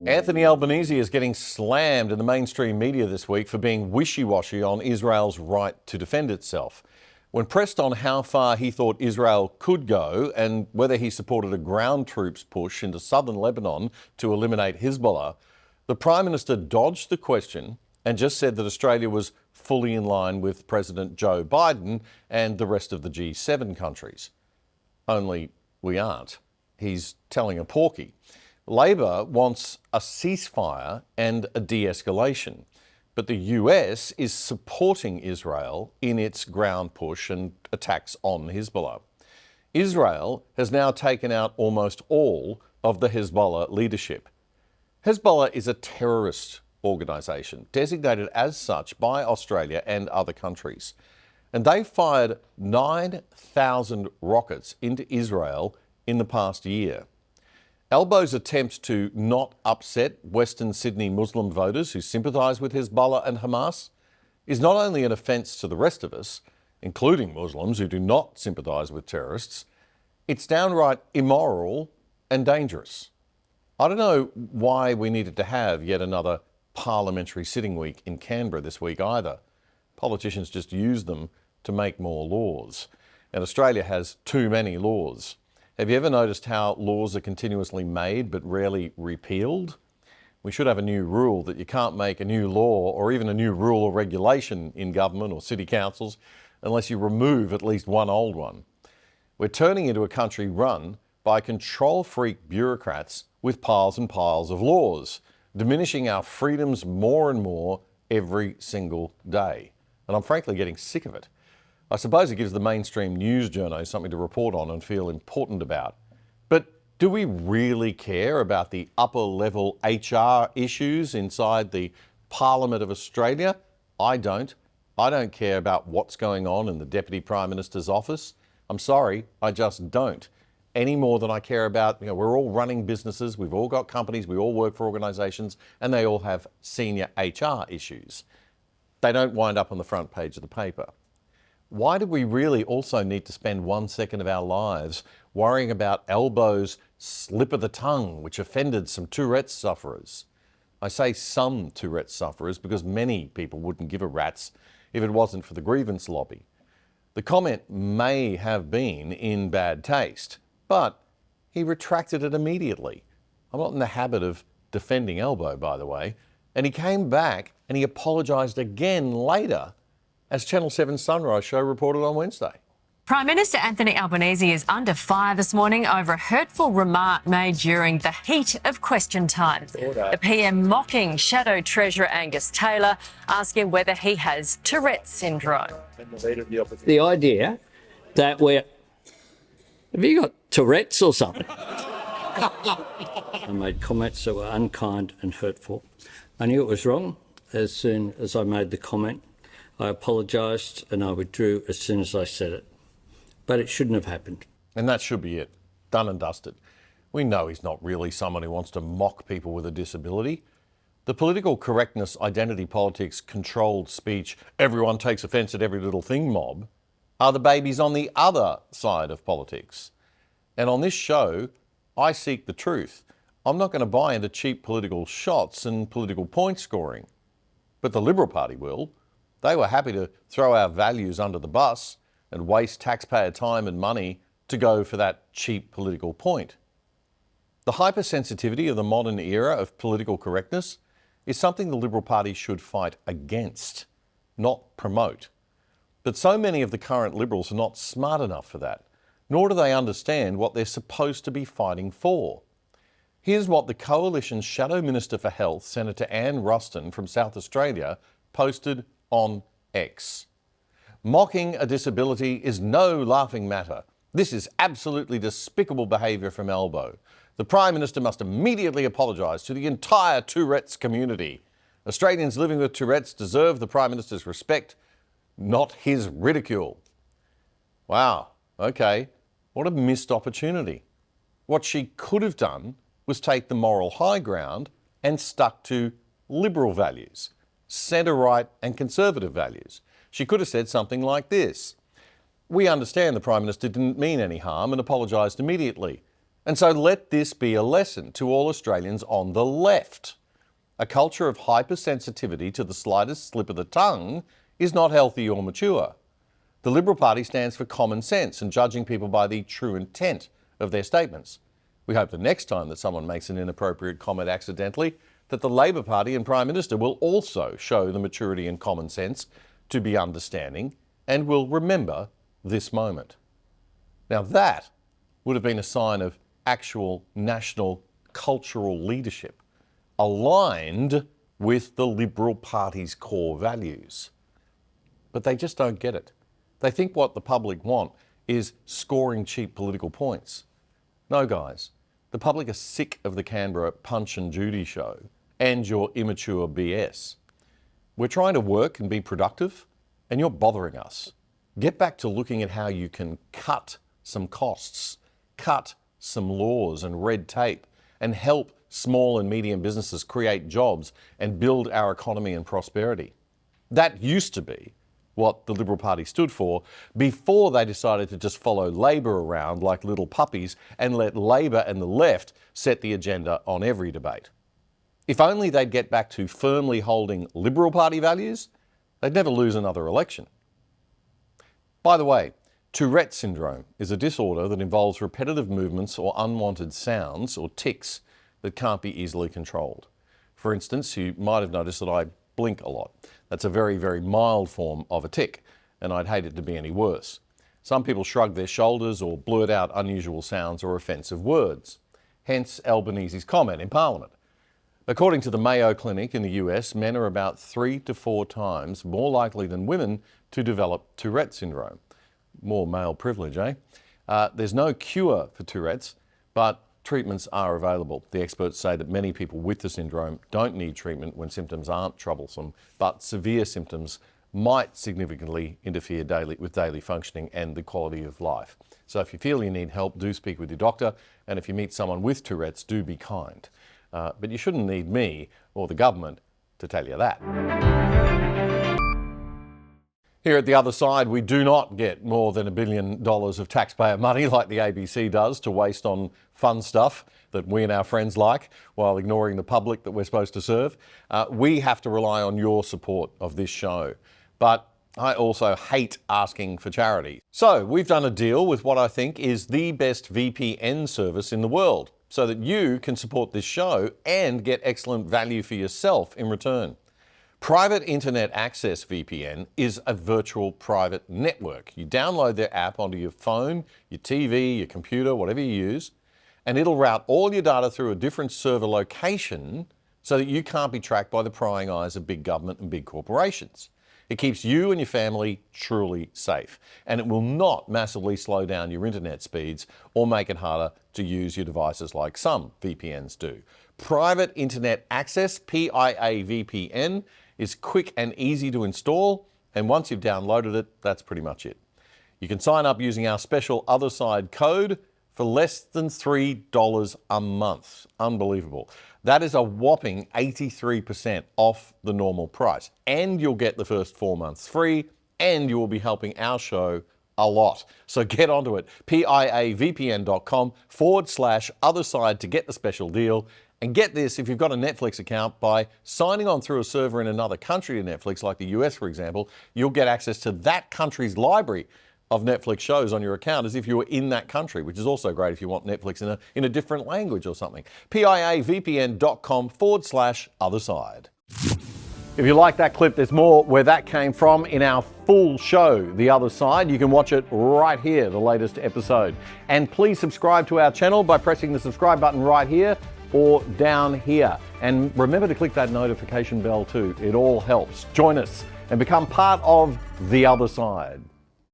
Anthony Albanese is getting slammed in the mainstream media this week for being wishy-washy on Israel's right to defend itself. When pressed on how far he thought Israel could go and whether he supported a ground troops push into southern Lebanon to eliminate Hezbollah, the Prime Minister dodged the question and just said that Australia was fully in line with President Joe Biden and the rest of the G7 countries. Only we aren't. He's telling a porky. Labor wants a ceasefire and a de-escalation, but the US is supporting Israel in its ground push and attacks on Hezbollah. Israel has now taken out almost all of the Hezbollah leadership. Hezbollah is a terrorist organisation designated as such by Australia and other countries, and they fired 9,000 rockets into Israel in the past year. Albo's attempt to not upset Western Sydney Muslim voters who sympathise with Hezbollah and Hamas is not only an offence to the rest of us, including Muslims who do not sympathise with terrorists, it's downright immoral and dangerous. I don't know why we needed to have yet another parliamentary sitting week in Canberra this week either. Politicians just use them to make more laws, and Australia has too many laws. Have you ever noticed how laws are continuously made but rarely repealed? We should have a new rule that you can't make a new law or even a new rule or regulation in government or city councils unless you remove at least one old one. We're turning into a country run by control-freak bureaucrats with piles and piles of laws, diminishing our freedoms more and more every single day. And I'm frankly getting sick of it. I suppose it gives the mainstream news journos something to report on and feel important about. But do we really care about the upper-level HR issues inside the Parliament of Australia? I don't. I don't care about what's going on in the Deputy Prime Minister's office. I'm sorry, I just don't. Any more than I care about, we're all running businesses, we've all got companies, we all work for organisations, and they all have senior HR issues. They don't wind up on the front page of the paper. Why do we really also need to spend 1 second of our lives worrying about Albo's slip of the tongue, which offended some Tourette sufferers? I say some Tourette sufferers because many people wouldn't give a rat's if it wasn't for the grievance lobby. The comment may have been in bad taste, but he retracted it immediately. I'm not in the habit of defending Albo, by the way, and he came back and he apologised again later, as Channel 7's Sunrise show reported on Wednesday. Prime Minister Anthony Albanese is under fire this morning over a hurtful remark made during the heat of question time. The PM mocking Shadow Treasurer Angus Taylor, asking whether he has Tourette syndrome. The idea that we're... Have you got Tourette's or something? I made comments that were unkind and hurtful. I knew it was wrong as soon as I made the comment. I apologised and I withdrew as soon as I said it. But it shouldn't have happened. And that should be it. Done and dusted. We know he's not really someone who wants to mock people with a disability. The political correctness, identity politics, controlled speech, everyone takes offence at every little thing mob are the babies on the other side of politics. And on this show, I seek the truth. I'm not going to buy into cheap political shots and political point scoring. But the Liberal Party will. They were happy to throw our values under the bus and waste taxpayer time and money to go for that cheap political point. The hypersensitivity of the modern era of political correctness is something the Liberal Party should fight against, not promote. But so many of the current Liberals are not smart enough for that, nor do they understand what they're supposed to be fighting for. Here's what the Coalition's Shadow Minister for Health, Senator Anne Ruston from South Australia, posted on X. Mocking a disability is no laughing matter. This is absolutely despicable behaviour from Albo. The Prime Minister must immediately apologise to the entire Tourette's community. Australians living with Tourette's deserve the Prime Minister's respect, not his ridicule. Wow, okay, what a missed opportunity. What she could have done was take the moral high ground and stuck to Liberal values, centre-right and conservative values. She could have said something like this: We understand the Prime Minister didn't mean any harm and apologised immediately. And so let this be a lesson to all Australians on the left. A culture of hypersensitivity to the slightest slip of the tongue is not healthy or mature. The Liberal Party stands for common sense and judging people by the true intent of their statements. We hope the next time that someone makes an inappropriate comment accidentally, that the Labor Party and Prime Minister will also show the maturity and common sense to be understanding and will remember this moment. Now that would have been a sign of actual national cultural leadership, aligned with the Liberal Party's core values. But they just don't get it. They think what the public want is scoring cheap political points. No, guys, the public are sick of the Canberra Punch and Judy show and your immature BS. We're trying to work and be productive, and you're bothering us. Get back to looking at how you can cut some costs, cut some laws and red tape, and help small and medium businesses create jobs and build our economy and prosperity. That used to be what the Liberal Party stood for before they decided to just follow Labor around like little puppies and let Labor and the left set the agenda on every debate. If only they'd get back to firmly holding Liberal Party values, they'd never lose another election. By the way, Tourette syndrome is a disorder that involves repetitive movements or unwanted sounds or tics that can't be easily controlled. For instance, you might have noticed that I blink a lot. That's a very, very mild form of a tic, and I'd hate it to be any worse. Some people shrug their shoulders or blurt out unusual sounds or offensive words. Hence Albanese's comment in Parliament. According to the Mayo Clinic in the US, men are about 3 to 4 times more likely than women to develop Tourette syndrome. More male privilege, eh? There's no cure for Tourette's, but treatments are available. The experts say that many people with the syndrome don't need treatment when symptoms aren't troublesome, but severe symptoms might significantly interfere with daily functioning and the quality of life. So if you feel you need help, do speak with your doctor, and if you meet someone with Tourette's, do be kind. But you shouldn't need me or the government to tell you that. Here at The Other Side, we do not get more than $1 billion of taxpayer money like the ABC does to waste on fun stuff that we and our friends like while ignoring the public that we're supposed to serve. We have to rely on your support of this show. But I also hate asking for charity. So we've done a deal with what I think is the best VPN service in the world so that you can support this show and get excellent value for yourself in return. Private Internet Access VPN is a virtual private network. You download their app onto your phone, your TV, your computer, whatever you use, and it'll route all your data through a different server location so that you can't be tracked by the prying eyes of big government and big corporations. It keeps you and your family truly safe, and it will not massively slow down your internet speeds or make it harder to use your devices like some VPNs do. Private Internet Access, PIA VPN, is quick and easy to install, and once you've downloaded it, that's pretty much it. You can sign up using our special Other Side code for less than $3 a month. Unbelievable. That is a whopping 83% off the normal price, and you'll get the first 4 months free, and you will be helping our show a lot. So get onto it, piavpn.com/otherside to get the special deal. And get this, if you've got a Netflix account, by signing on through a server in another country to Netflix, like the US, for example, you'll get access to that country's library of Netflix shows on your account as if you were in that country, which is also great if you want Netflix in a different language or something. piavpn.com/otherside. If you like that clip, there's more where that came from in our full show, The Other Side. You can watch it right here, the latest episode. And please subscribe to our channel by pressing the subscribe button right here or down here. And remember to click that notification bell too. It all helps. Join us and become part of The Other Side.